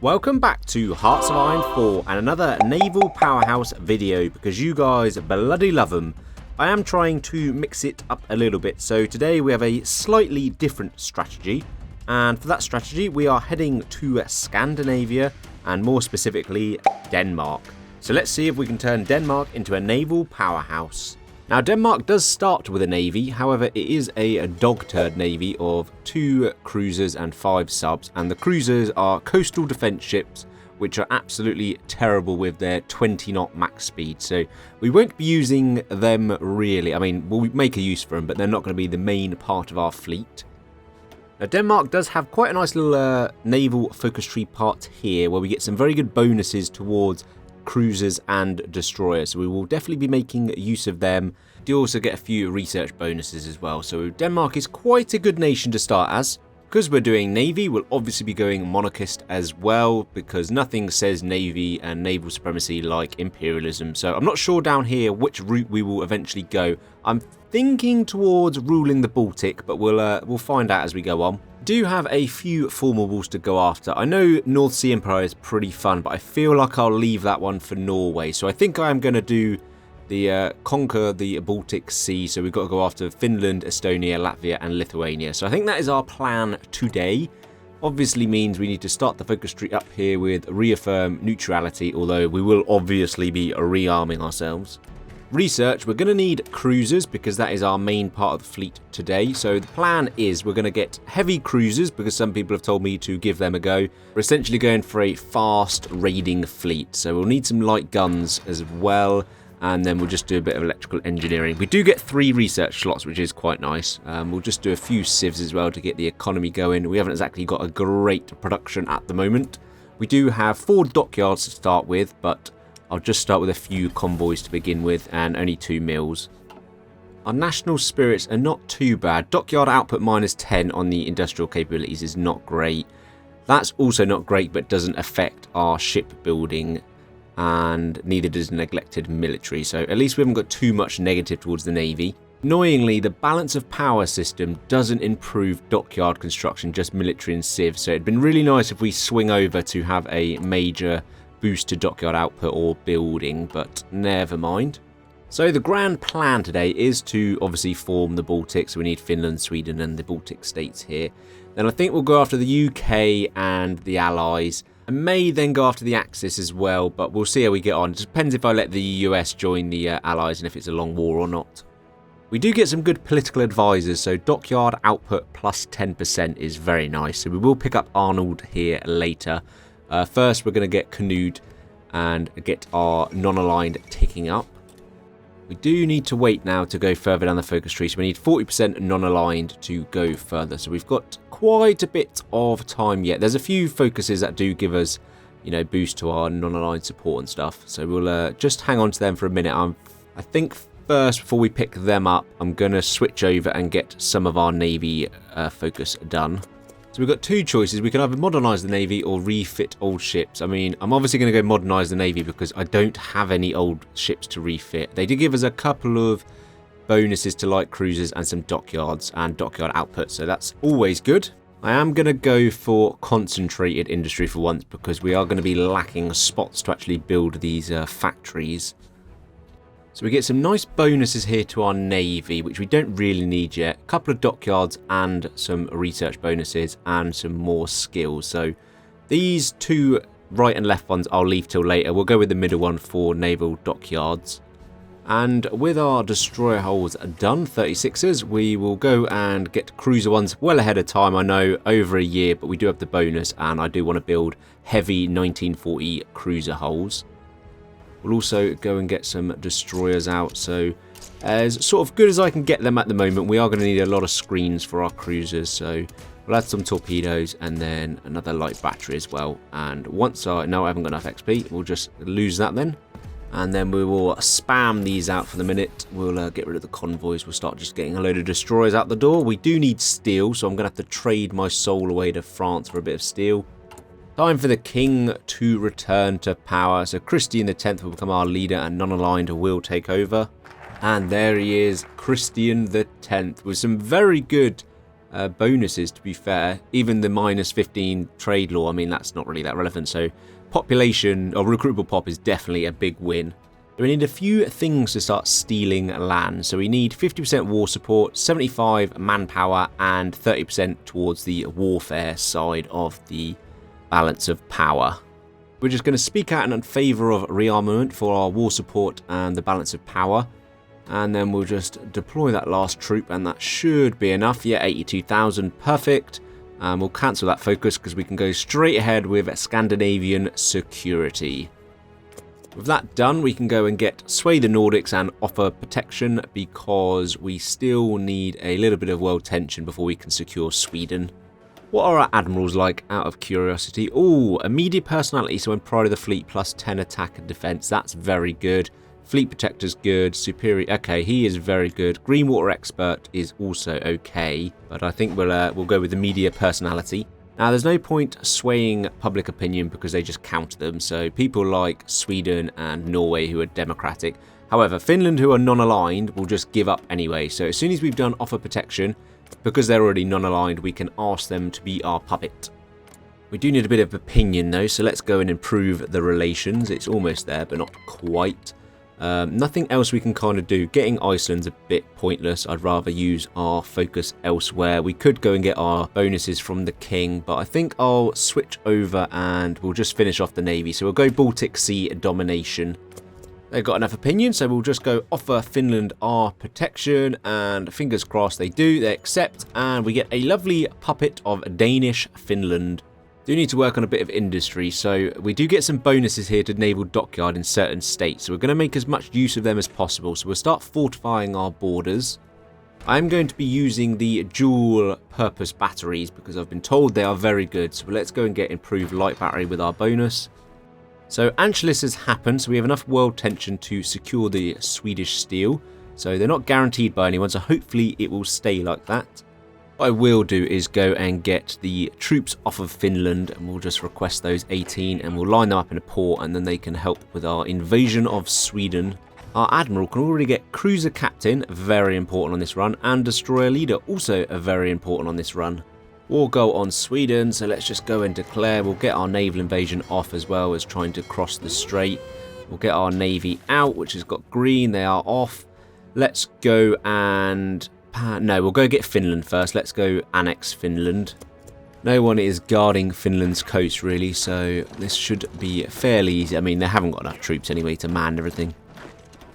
Welcome back to Hearts of Iron 4 and another Naval Powerhouse video because you guys bloody love them. I am trying to mix it up a little bit, so today we have a slightly different strategy, and for that strategy we are heading to Scandinavia and more specifically Denmark. So let's see if we can turn Denmark into a naval powerhouse. Now Denmark does start with a navy, however it is a dog-turd navy of 2 cruisers and 5 subs, and the cruisers are coastal defence ships which are absolutely terrible with their 20 knot max speed, so we won't be using them really. I mean, we'll make a use for them, but they're not going to be the main part of our fleet. Now Denmark does have quite a nice little naval focus tree part here where we get some very good bonuses towards cruisers and destroyers, so we will definitely be making use of them. Do also get a few research bonuses as well, so Denmark is quite a good nation to start as. Because we're doing navy, we'll obviously be going monarchist as well, because nothing says navy and naval supremacy like imperialism. So I'm not sure down here which route we will eventually go. I'm thinking towards ruling the Baltic, but we'll find out as we go on. Do have a few formal wars to go after. I know North Sea Empire is pretty fun, but I feel like I'll leave that one for Norway. So I think I am going to do the conquer the Baltic Sea. So we've got to go after Finland, Estonia, Latvia and Lithuania. So I think that is our plan today. Obviously means we need to start the focus tree up here with reaffirm neutrality, although we will obviously be rearming ourselves. Research, we're going to need cruisers because that is our main part of the fleet today. So the plan is we're going to get heavy cruisers because some people have told me to give them a go. We're essentially going for a fast raiding fleet. So we'll need some light guns as well. And then we'll just do a bit of electrical engineering. We do get 3 research slots, which is quite nice. We'll just do a few civs as well to get the economy going. We haven't exactly got a great production at the moment. We do have 4 dockyards to start with, but I'll just start with a few convoys to begin with and only 2 mills. Our national spirits are not too bad. Dockyard output -10 on the industrial capabilities is not great. That's also not great, but doesn't affect our shipbuilding, and neither does neglected military. So at least we haven't got too much negative towards the navy. Annoyingly, the balance of power system doesn't improve dockyard construction, just military and civ. So it'd been really nice if we swing over to have a major boost to dockyard output or building, but never mind. So the grand plan today is to obviously form the Baltic, so we need Finland, Sweden and the Baltic states here. Then I think we'll go after the UK and the Allies. I may then go after the Axis as well, but we'll see how we get on. It depends if I let the US join the Allies and if it's a long war or not. We do get some good political advisors, so dockyard output plus 10% is very nice. So we will pick up Arnold here later. First, we're going to get Canute and get our non-aligned ticking up. We do need to wait now to go further down the focus tree, so we need 40% non-aligned to go further. So we've got quite a bit of time yet. There's a few focuses that do give us, you know, boost to our non-aligned support and stuff. So we'll just hang on to them for a minute. I think first, before we pick them up, I'm going to switch over and get some of our navy focus done. So we've got 2 choices. We can either modernise the navy or refit old ships. I mean, I'm obviously going to go modernise the navy because I don't have any old ships to refit. They did give us a couple of bonuses to light cruisers and some dockyards and dockyard output, so that's always good. I am going to go for concentrated industry for once because we are going to be lacking spots to actually build these factories. So we get some nice bonuses here to our navy, which we don't really need yet. A couple of dockyards and some research bonuses and some more skills. So these 2 right and left ones I'll leave till later. We'll go with the middle one for naval dockyards. And with our destroyer hulls done, 36ers, we will go and get cruiser ones well ahead of time. I know over a year, but we do have the bonus and I do want to build heavy 1940 cruiser hulls. We'll also go and get some destroyers out, so as sort of good as I can get them at the moment, we are going to need a lot of screens for our cruisers, so we'll add some torpedoes and then another light battery as well. And once I haven't got enough XP, we'll just lose that then. And then we will spam these out for the minute. We'll get rid of the convoys. We'll start just getting a load of destroyers out the door. We do need steel, so I'm going to have to trade my soul away to France for a bit of steel. Time for the king to return to power. So Christian X will become our leader and non-aligned will take over. And there he is, Christian X, with some very good bonuses, to be fair. Even the minus 15 trade law, I mean, that's not really that relevant. So population or recruitable pop is definitely a big win. We need a few things to start stealing land. So we need 50% war support, 75 manpower, and 30% towards the warfare side of the balance of power. We're just going to speak out in favour of rearmament for our war support and the balance of power. And then we'll just deploy that last troop, and that should be enough. Yeah, 82,000, perfect. And we'll cancel that focus because we can go straight ahead with Scandinavian security. With that done, we can go and get Sway the Nordics and offer protection, because we still need a little bit of world tension before we can secure Sweden. What are our admirals like, out of curiosity? Oh, immediate personality, so when pride of the fleet plus 10 attack and defense. That's very good. Fleet protector's good. Superior, okay, he is very good. Green water expert is also okay, but I think we'll go with the media personality. Now, there's no point swaying public opinion because they just counter them. So people like Sweden and Norway, who are democratic. However, Finland, who are non-aligned, will just give up anyway. So as soon as we've done offer protection, because they're already non-aligned, we can ask them to be our puppet. We do need a bit of opinion though, so let's go and improve the relations. It's almost there, but not quite. Nothing else we can kind of do. Getting Iceland's a bit pointless. I'd rather use our focus elsewhere. We could go and get our bonuses from the king, but I think I'll switch over and we'll just finish off the navy. So we'll go Baltic Sea domination. They've got enough opinion, so we'll just go offer Finland our protection, and fingers crossed they do, they accept, and we get a lovely puppet of Danish Finland. Do need to work on a bit of industry, so we do get some bonuses here to naval dockyard in certain states, so we're going to make as much use of them as possible. So we'll start fortifying our borders. I'm going to be using the dual purpose batteries because I've been told they are very good, so let's go and get improved light battery with our bonus. So Anschluss has happened, so we have enough world tension to secure the Swedish steel. So they're not guaranteed by anyone, so hopefully it will stay like that. What I will do is go and get the troops off of Finland, and we'll just request those 18 and we'll line them up in a port, and then they can help with our invasion of Sweden. Our admiral can already get cruiser captain, very important on this run, and destroyer leader, also very important on this run. War goal on Sweden, so let's just go and declare. We'll get our naval invasion off as well as trying to cross the strait. We'll get our navy out, which has got green. They are off. Let's go and... No, we'll go get Finland first. Let's go annex Finland. No one is guarding Finland's coast, really, so this should be fairly easy. I mean, they haven't got enough troops anyway to man everything.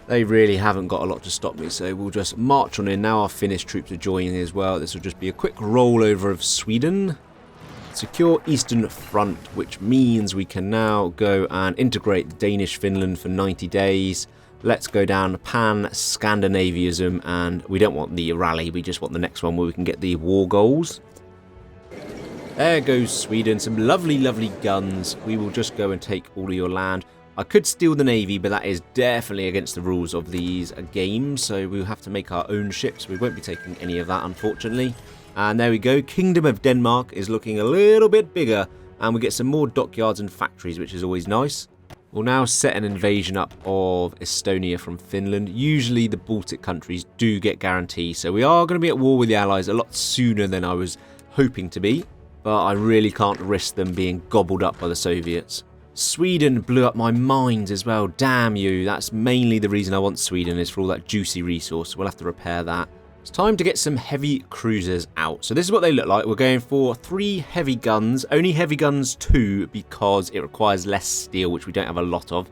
They really haven't got a lot to stop me, so we'll just march on in. Now our Finnish troops are joining as well. This will just be a quick rollover of Sweden. Secure Eastern Front, which means we can now go and integrate Danish Finland for 90 days. Let's go down pan-Scandinavianism, and we don't want the rally, we just want the next one where we can get the war goals. There goes Sweden, some lovely, lovely guns. We will just go and take all of your land. I could steal the navy, but that is definitely against the rules of these games, so we'll have to make our own ships. We won't be taking any of that, unfortunately. And there we go, Kingdom of Denmark is looking a little bit bigger, and we get some more dockyards and factories, which is always nice. We'll now set an invasion up of Estonia from Finland. Usually the Baltic countries do get guarantees, so we are going to be at war with the Allies a lot sooner than I was hoping to be, but I really can't risk them being gobbled up by the Soviets. Sweden blew up my mines as well, damn you. That's mainly the reason I want Sweden, is for all that juicy resource. We'll have to repair that. It's time to get some heavy cruisers out. So this is what they look like. We're going for 3 heavy guns, only heavy guns 2 because it requires less steel, which we don't have a lot of.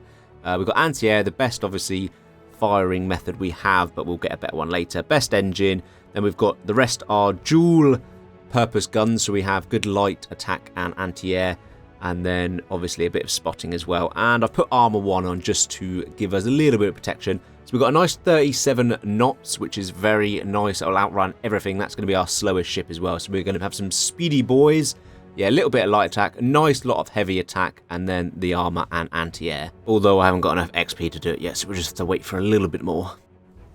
We've got anti-air, the best obviously firing method we have, but we'll get a better one later. Best engine, then we've got the rest are dual purpose guns, so we have good light attack and anti-air. And then obviously a bit of spotting as well. And I've put armor 1 on just to give us a little bit of protection. So we've got a nice 37 knots, which is very nice. It'll outrun everything. That's going to be our slowest ship as well. So we're going to have some speedy boys. Yeah, a little bit of light attack, a nice lot of heavy attack, and then the armor and anti-air. Although I haven't got enough XP to do it yet, so we'll just have to wait for a little bit more.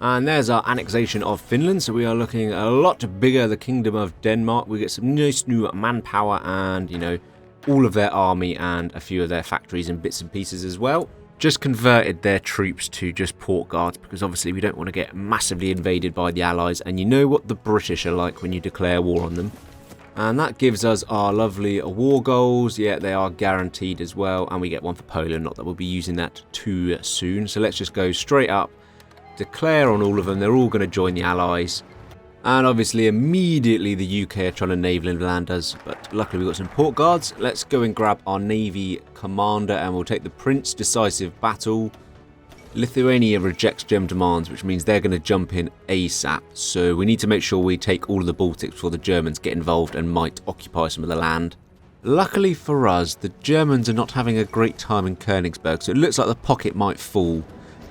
And there's our annexation of Finland, so we are looking a lot bigger, the Kingdom of Denmark. We get some nice new manpower and, you know, all of their army and a few of their factories and bits and pieces as well. just converted their troops to just port guards because obviously we don't want to get massively invaded by the Allies, and you know what the British are like when you declare war on them. And that gives us our lovely war goals. Yeah, they are guaranteed as well, and we get one for Poland, not that we'll be using that too soon. So let's just go straight up, declare on all of them. They're all going to join the Allies. And obviously immediately the UK are trying to naval inland us, but luckily we've got some port guards. Let's go and grab our Navy commander and we'll take the Prince decisive battle. Lithuania rejects German demands, which means they're going to jump in ASAP. So we need to make sure we take all of the Baltics before the Germans get involved and might occupy some of the land. Luckily for us, the Germans are not having a great time in Königsberg, so it looks like the pocket might fall.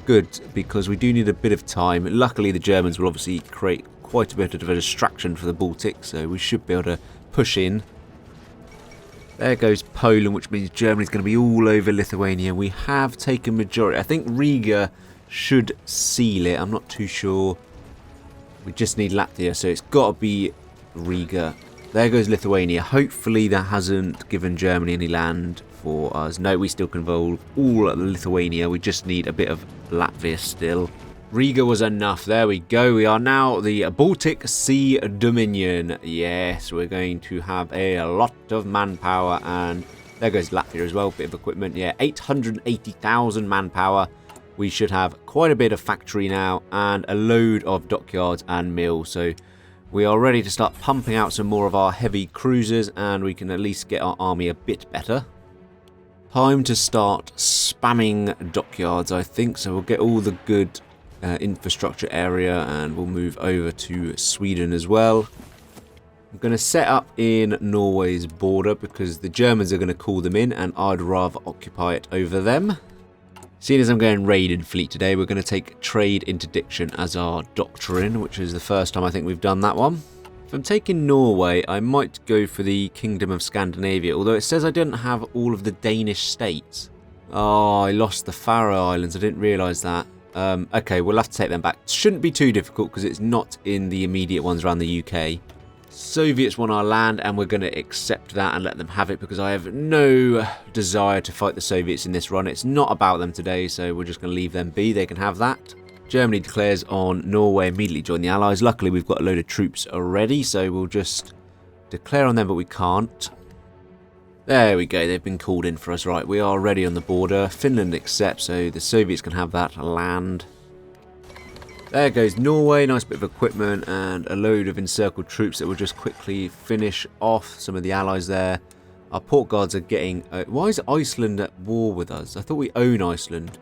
Good, because we do need a bit of time. Luckily the Germans will obviously create quite a bit of a distraction for the Baltic, so we should be able to push in. There goes Poland, which means Germany's going to be all over Lithuania. We have taken majority. I think Riga should seal it. I'm not too sure. We just need Latvia, so it's got to be Riga. There goes Lithuania. Hopefully that hasn't given Germany any land for us. No, we still control all of Lithuania. We just need a bit of Latvia still. Riga was enough. There we go. We are now the Baltic Sea Dominion. Yes, we're going to have a lot of manpower. And there goes Latvia as well. Bit of equipment. Yeah, 880,000 manpower. We should have quite a bit of factory now and a load of dockyards and mills. So we are ready to start pumping out some more of our heavy cruisers, and we can at least get our army a bit better. Time to start spamming dockyards, I think. So we'll get all the good infrastructure area and we'll move over to Sweden as well. I'm going to set up in Norway's border because the Germans are going to call them in and I'd rather occupy it over them. Seeing as I'm going raiding fleet today, we're going to take trade interdiction as our doctrine, which is the first time I think we've done that one. If I'm taking Norway, I might go for the Kingdom of Scandinavia, although it says I didn't have all of the Danish states. Oh, I lost the Faroe Islands. I didn't realise that. Okay, we'll have to take them back. Shouldn't be too difficult because it's not in the immediate ones around the UK. Soviets want our land and we're going to accept that and let them have it because I have no desire to fight the Soviets in this run. It's not about them today, so we're just going to leave them be. They can have that. Germany declares on Norway, immediately join the Allies. Luckily, we've got a load of troops already, so we'll just declare on them, but we can't. There we go, they've been called in for us. Right, we are ready on the border. Finland accepts, so the Soviets can have that land. There goes Norway, nice bit of equipment and a load of encircled troops that will just quickly finish off some of the allies there. Our port guards are getting... why is Iceland at war with us? I thought we own Iceland.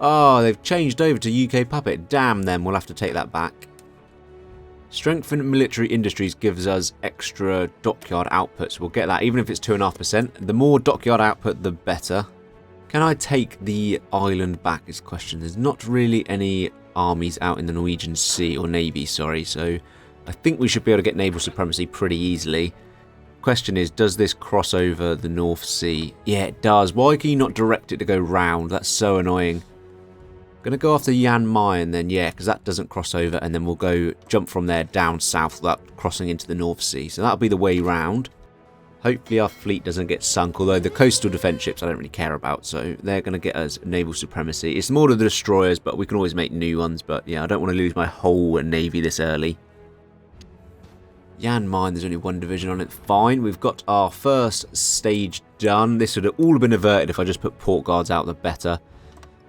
Oh, they've changed over to UK puppet. Damn them, we'll have to take that back. Strengthened military industries gives us extra dockyard output, so we'll get that, even if it's 2.5%. The more dockyard output, the better. Can I take the island back is the question. There's not really any armies out in the Norwegian Sea, or Navy, sorry, so I think we should be able to get naval supremacy pretty easily. Question is, does this cross over the North Sea? Yeah, it does. Why can you not direct it to go round? That's so annoying. Going to go after Jan Mayen then, yeah, because that doesn't cross over, and then we'll go jump from there down south without crossing into the North Sea. So that'll be the way round. Hopefully our fleet doesn't get sunk, although the coastal defence ships I don't really care about, so they're going to get us naval supremacy. It's more to the destroyers, but we can always make new ones, but yeah, I don't want to lose my whole navy this early. Jan Mayen, there's only one division on it. Fine, we've got our first stage done. This would have all been averted if I just put port guards out, the better.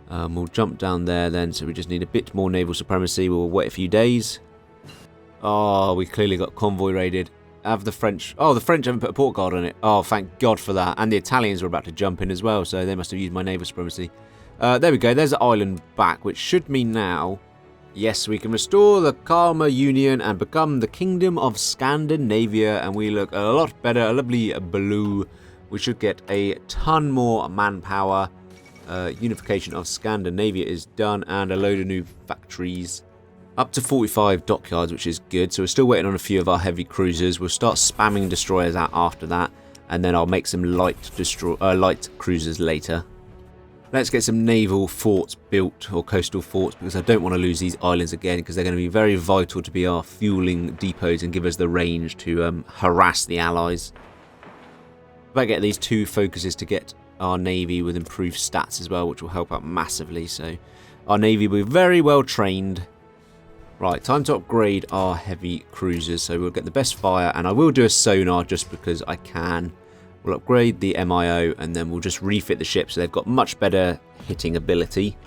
We'll jump down there then, so we just need a bit more naval supremacy. We'll wait a few days. Oh, we clearly got convoy raided. Have the French... Oh, the French haven't put a port guard on it. Oh, thank God for that. And the Italians were about to jump in as well, so they must have used my naval supremacy. There we go. There's the island back, which should mean now... Yes, we can restore the Kalmar Union and become the Kingdom of Scandinavia, and we look a lot better, a lovely blue. We should get a ton more manpower. Unification of Scandinavia is done, and a load of new factories. Up to 45 dockyards, which is good. So we're still waiting on a few of our heavy cruisers. We'll start spamming destroyers out after that, and then I'll make some light cruisers later. Let's get some naval forts built, or coastal forts, because I don't want to lose these islands again, because they're going to be very vital to be our fueling depots and give us the range to harass the allies. If I get these two focuses to get our navy with improved stats as well, which will help out massively. So our navy will be very well trained. Right, time to upgrade our heavy cruisers. So we'll get the best fire, and I will do a sonar just because I can. We'll upgrade the MIO, and then we'll just refit the ship so they've got much better hitting ability.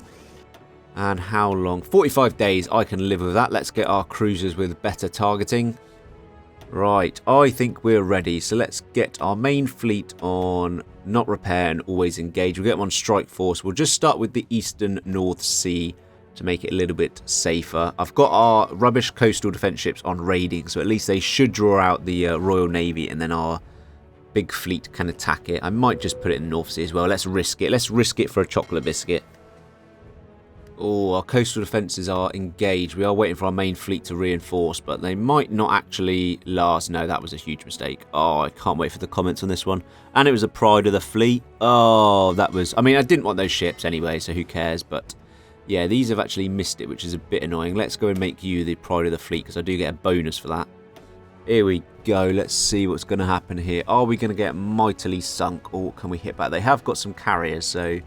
And how long? 45 days, I can live with that. Let's get our cruisers with better targeting. Right, I think we're ready. So let's get our main fleet on not repair and always engage. We'll get them on strike force. We'll just start with the Eastern North Sea to make it a little bit safer. I've got our rubbish coastal defense ships on raiding, so at least they should draw out the Royal Navy, and then our big fleet can attack it. I might just put it in the North Sea as well. Let's risk it. Let's risk it for a chocolate biscuit. Oh, our coastal defences are engaged. We are waiting for our main fleet to reinforce, but they might not actually last. No, that was a huge mistake. Oh, I can't wait for the comments on this one. And it was a pride of the fleet. Oh, that was... I mean, I didn't want those ships anyway, so who cares? But yeah, these have actually missed it, which is a bit annoying. Let's go and make you the pride of the fleet, because I do get a bonus for that. Here we go. Let's see what's going to happen here. Are we going to get mightily sunk, or can we hit back? They have got some carriers, so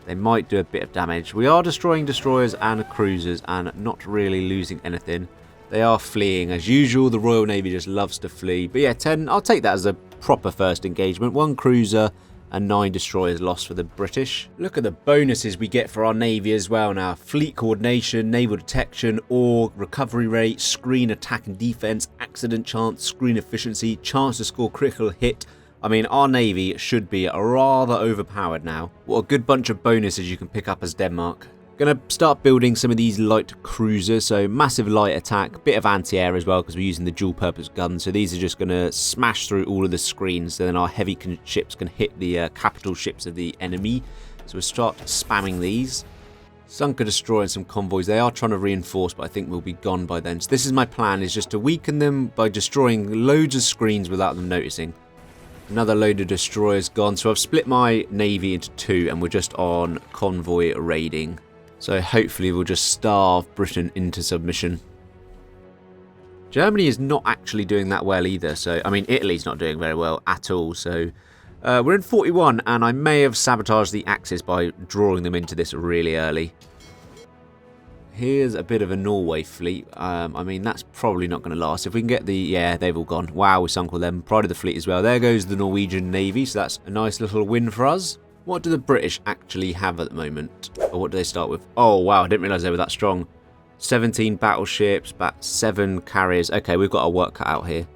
they might do a bit of damage. We are destroying destroyers and cruisers and not really losing anything. They are fleeing as usual. The Royal Navy just loves to flee. But yeah, 10. I'll take that as a proper first engagement. 1 cruiser and 9 destroyers lost for the British. Look at the bonuses we get for our navy as well now. Fleet coordination, naval detection, org, recovery rate, screen attack and defense, accident chance, screen efficiency, chance to score critical hit. I mean, our navy should be rather overpowered now. What a good bunch of bonuses you can pick up as Denmark. Gonna start building some of these light cruisers, so massive light attack, bit of anti-air as well because we're using the dual purpose guns. So these are just gonna smash through all of the screens, so then our heavy ships can hit the capital ships of the enemy. So we'll start spamming these. Sunker destroyer and some convoys. They are trying to reinforce, but I think we'll be gone by then. So this is my plan, is just to weaken them by destroying loads of screens without them noticing. Another load of destroyers gone. So I've split my navy into 2 and we're just on convoy raiding. So hopefully we'll just starve Britain into submission. Germany is not actually doing that well either. So, I mean, Italy's not doing very well at all. So we're in 41 and I may have sabotaged the Axis by drawing them into this really early. Here's a bit of a Norway fleet. I mean, that's probably not going to last. If we can get the... Yeah, they've all gone. Wow, we sunk all them. Pride of the fleet as well. There goes the Norwegian Navy, so that's a nice little win for us. What do the British actually have at the moment? Or what do they start with? Oh, wow, I didn't realise they were that strong. 17 battleships, about 7 carriers. Okay, we've got our work cut out here.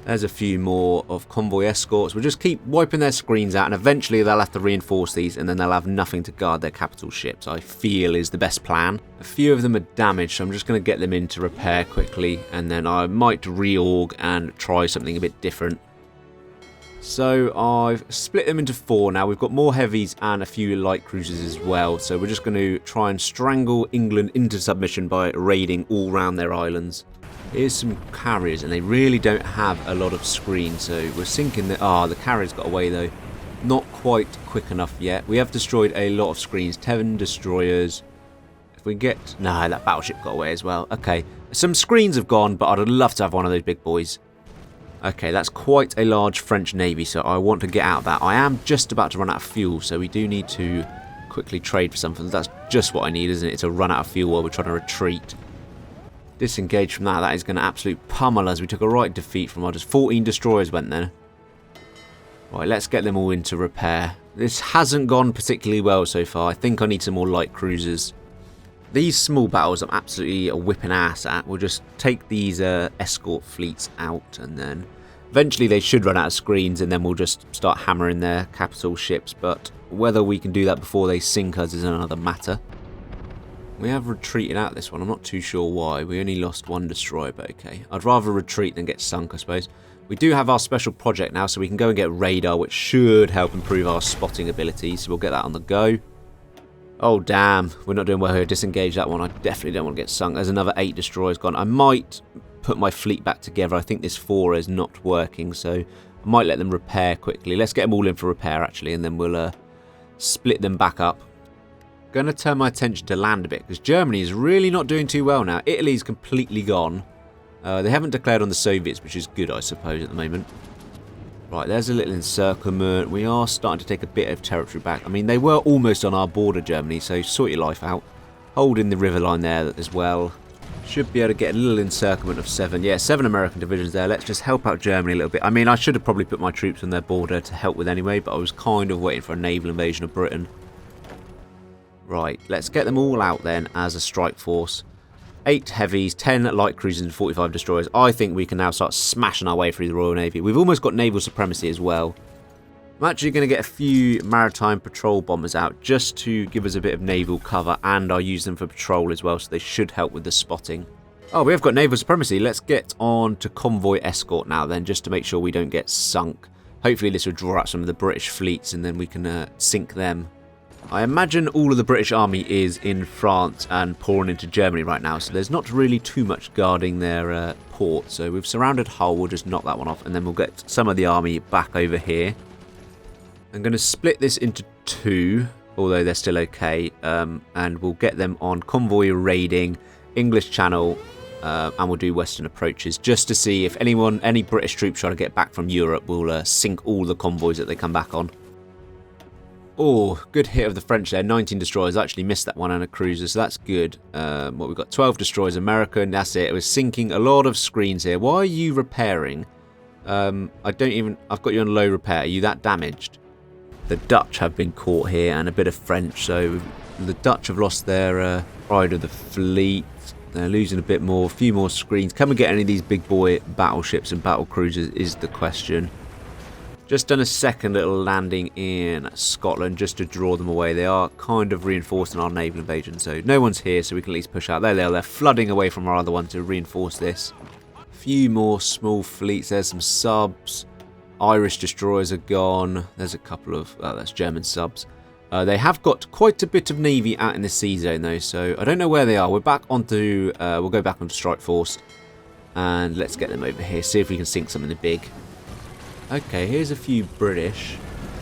There's a few more of convoy escorts. We'll just keep wiping their screens out, and eventually they'll have to reinforce these, and then they'll have nothing to guard their capital ships, I feel is the best plan. A few of them are damaged, so I'm just going to get them in to repair quickly, and then I might reorg and try something a bit different. So I've split them into 4 now. We've got more heavies and a few light cruisers as well, so we're just going to try and strangle England into submission by raiding all round their islands. Here's some carriers, and they really don't have a lot of screen, so we're sinking the... Ah, the carriers got away, though. Not quite quick enough yet. We have destroyed a lot of screens. 10 destroyers. If we get... No, that battleship got away as well. Okay, some screens have gone, but I'd love to have one of those big boys. Okay, that's quite a large French navy, so I want to get out of that. I am just about to run out of fuel, so we do need to quickly trade for something. That's just what I need, isn't it? To run out of fuel while we're trying to retreat. Disengage from that. That is going to absolutely pummel us. We took a right defeat from our... Just 14 destroyers went there. Right, let's get them all into repair. This hasn't gone particularly well so far. I think I need some more light cruisers. These small battles I'm absolutely whipping ass at. We'll just take these escort fleets out, and then eventually they should run out of screens, and then we'll just start hammering their capital ships. But whether we can do that before they sink us is another matter. We have retreated out this one. I'm not too sure why. We only lost 1 destroyer, but okay. I'd rather retreat than get sunk, I suppose. We do have our special project now, so we can go and get radar, which should help improve our spotting ability. So we'll get that on the go. Oh, damn. We're not doing well here. Disengage that one. I definitely don't want to get sunk. There's another 8 destroyers gone. I might put my fleet back together. I think this 4 is not working, so I might let them repair quickly. Let's get them all in for repair, actually, and then we'll split them back up. Going to turn my attention to land a bit, because Germany is really not doing too well now. Italy's completely gone. They haven't declared on the Soviets, which is good, I suppose, at the moment. Right, there's a little encirclement. We are starting to take a bit of territory back. I mean, they were almost on our border, Germany, so sort your life out. Holding the river line there as well. Should be able to get a little encirclement of 7. Yeah, 7 American divisions there. Let's just help out Germany a little bit. I mean, I should have probably put my troops on their border to help with anyway, but I was kind of waiting for a naval invasion of Britain. Right, let's get them all out then as a strike force. 8 heavies, 10 light cruisers and 45 destroyers. I think we can now start smashing our way through the Royal Navy. We've almost got naval supremacy as well. I'm actually going to get a few maritime patrol bombers out just to give us a bit of naval cover, and I'll use them for patrol as well, so they should help with the spotting. Oh, we have got naval supremacy. Let's get on to convoy escort now then, just to make sure we don't get sunk. Hopefully this will draw out some of the British fleets and then we can sink them. I imagine all of the British army is in France and pouring into Germany right now, so there's not really too much guarding their port. So we've surrounded Hull, we'll just knock that one off, and then we'll get some of the army back over here. I'm going to split this into 2, although they're still okay, and we'll get them on convoy raiding English Channel, and we'll do western approaches, just to see if any British troops trying to get back from Europe will sink all the convoys that they come back on. Oh, good hit of the French there. 19 destroyers. I actually missed that one and a cruiser, so that's good. What we've got, 12 destroyers, American. That's it. It was sinking a lot of screens here. Why are you repairing? I've got you on low repair. Are you that damaged? The Dutch have been caught here, and a bit of French. So the Dutch have lost their pride of the fleet. They're losing a bit more. A few more screens. Can we get any of these big boy battleships and battle cruisers is the question. Just done a second little landing in Scotland just to draw them away. They are kind of reinforcing our naval invasion, so no one's here, so we can at least push out. There they are. They're flooding away from our other one to reinforce this. A few more small fleets. There's some subs. Irish destroyers are gone. There's a couple of... that's German subs. They have got quite a bit of navy out in the sea zone, though, so I don't know where they are. We're back onto... we'll go back onto Strike Force, and let's get them over here. See if we can sink something big. Okay, here's a few British.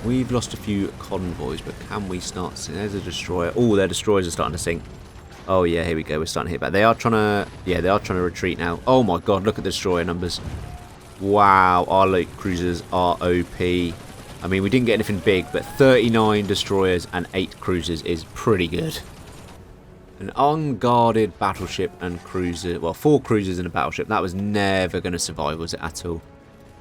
We've lost a few convoys, but can we start... There's a destroyer. Oh, their destroyers are starting to sink. Oh, yeah, here we go. We're starting to hit back. They are trying to... Yeah, they are trying to retreat now. Oh, my God, look at the destroyer numbers. Wow, our light cruisers are OP. I mean, we didn't get anything big, but 39 destroyers and 8 cruisers is pretty good. An unguarded battleship and cruiser... Well, 4 cruisers and a battleship. That was never going to survive, was it, at all?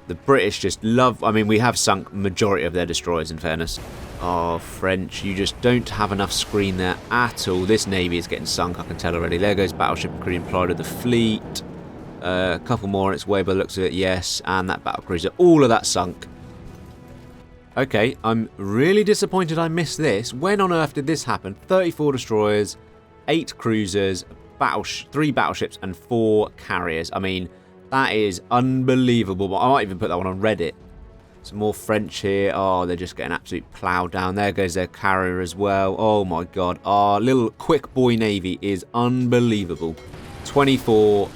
The British just love... I mean, we have sunk majority of their destroyers, in fairness. Oh, French, you just don't have enough screen there at all. This navy is getting sunk, I can tell already. There goes battleship and crew implied of the fleet. A couple more on its way by the looks of it, yes. And that battle cruiser. All of that sunk. Okay, I'm really disappointed I missed this. When on earth did this happen? 34 destroyers, 8 cruisers, 3 battleships, and 4 carriers. I mean... That is unbelievable. I might even put that one on Reddit. Some more French here. Oh, they're just getting absolutely ploughed down. There goes their carrier as well. Oh my God. Our little quick boy navy is unbelievable. 24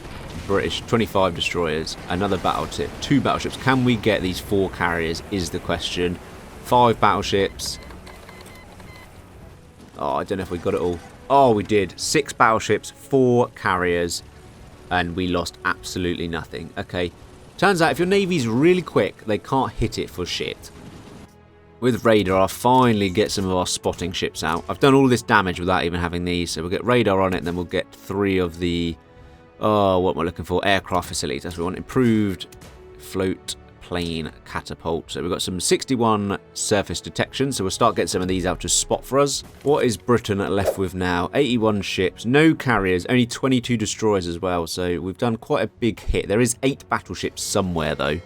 British, 25 destroyers, another battleship, 2 battleships. Can we get these 4 carriers is the question. 5 battleships. Oh, I don't know if we got it all. Oh, we did. 6 battleships, 4 carriers. And we lost absolutely nothing. Okay, turns out if your navy's really quick, they can't hit it for shit. With radar, I'll finally get some of our spotting ships out. I've done all this damage without even having these, so we'll get radar on it, and then we'll get 3 of the... Oh, what am I looking for? Aircraft facilities. That's what we want. Improved float plane catapult. So we've got some 61 surface detection, so we'll start getting some of these out to spot for us. What is Britain left with now? 81 ships, no carriers, only 22 destroyers as well, so we've done quite a big hit. There is 8 battleships somewhere though.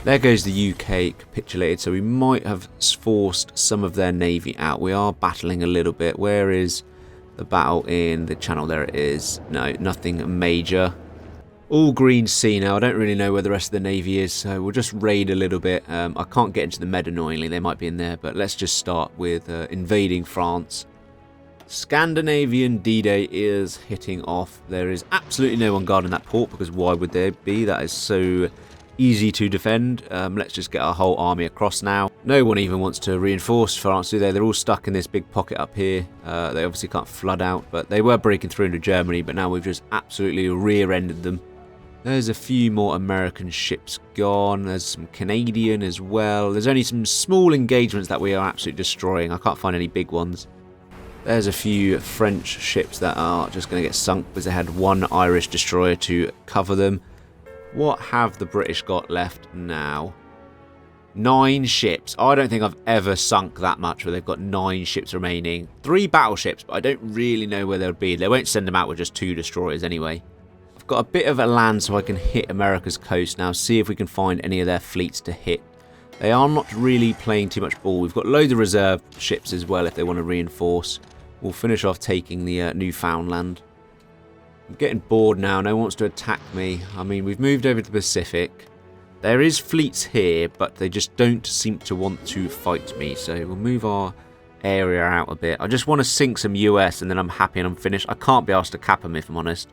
There goes the UK capitulated, so we might have forced some of their navy out. We are battling a little bit. Where is the battle in the channel? There it is. No, nothing major. All green sea now. I don't really know where the rest of the navy is, so we'll just raid a little bit. I can't get into the Med annoyingly. They might be in there, but let's just start with invading France. Scandinavian D-Day is hitting off. There is absolutely no one guarding that port, because why would there be? That is so easy to defend. Let's just get our whole army across now. No one even wants to reinforce France, do they? They're all stuck in this big pocket up here. They obviously can't flood out, but they were breaking through into Germany, but now we've just absolutely rear-ended them. There's a few more American ships gone. There's some Canadian as well. There's only some small engagements that we are absolutely destroying. I can't find any big ones. There's a few French ships that are just going to get sunk because they had one Irish destroyer to cover them. What have the British got left now? 9 ships. I don't think I've ever sunk that much where they've got 9 ships remaining. 3 battleships, but I don't really know where they'll be. They won't send them out with just 2 destroyers anyway. I've got a bit of a land so I can hit America's coast now, see if we can find any of their fleets to hit. They are not really playing too much ball. We've got loads of reserve ships as well if they want to reinforce. We'll finish off taking the Newfoundland. I'm getting bored now. No one wants to attack me. I mean, we've moved over to the Pacific. There is fleets here, but they just don't seem to want to fight me. So we'll move our area out a bit. I just want to sink some US and then I'm happy and I'm finished. I can't be asked to cap them if I'm honest.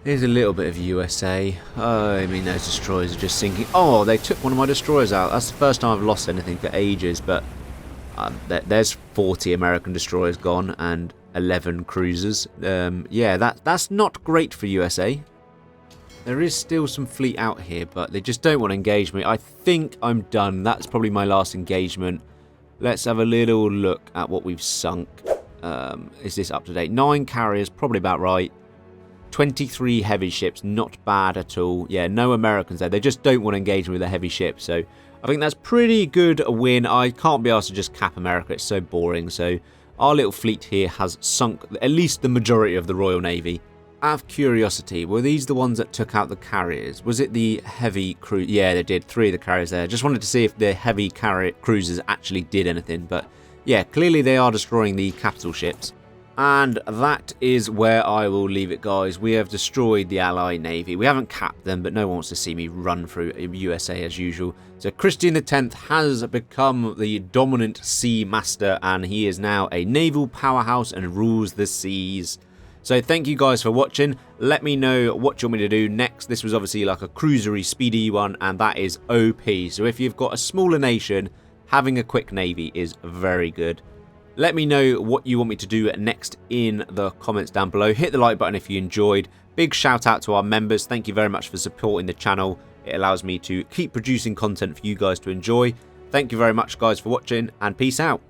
Here's a little bit of USA. Oh, I mean, those destroyers are just sinking. Oh, they took one of my destroyers out. That's the first time I've lost anything for ages, but there's 40 American destroyers gone and 11 cruisers. Yeah, that's not great for USA. There is still some fleet out here, but they just don't want to engage me. I think I'm done. That's probably my last engagement. Let's have a little look at what we've sunk. Is this up to date? 9 carriers, probably about right. 23 heavy ships, not bad at all. Yeah, no Americans there. They just don't want to engage with a heavy ship, so I think that's pretty good a win. I can't be asked to just cap America. It's so boring. So our little fleet here has sunk at least the majority of the Royal Navy. Out of curiosity, were these the ones that took out the carriers? Was it the heavy cruise? Yeah, they did. 3 of the carriers there. Just wanted to see if the heavy cruisers actually did anything. But yeah, clearly they are destroying the capital ships. And that is where I will leave it, guys. We have destroyed the Allied Navy. We haven't capped them, but no one wants to see me run through USA as usual. So Christian X has become the dominant sea master, and he is now a naval powerhouse and rules the seas. So thank you guys for watching. Let me know what you want me to do next. This was obviously like a cruisery, speedy one, and that is OP. So if you've got a smaller nation, having a quick navy is very good. Let me know what you want me to do next in the comments down below. Hit the like button if you enjoyed. Big shout out to our members. Thank you very much for supporting the channel. It allows me to keep producing content for you guys to enjoy. Thank you very much, guys, for watching, and peace out.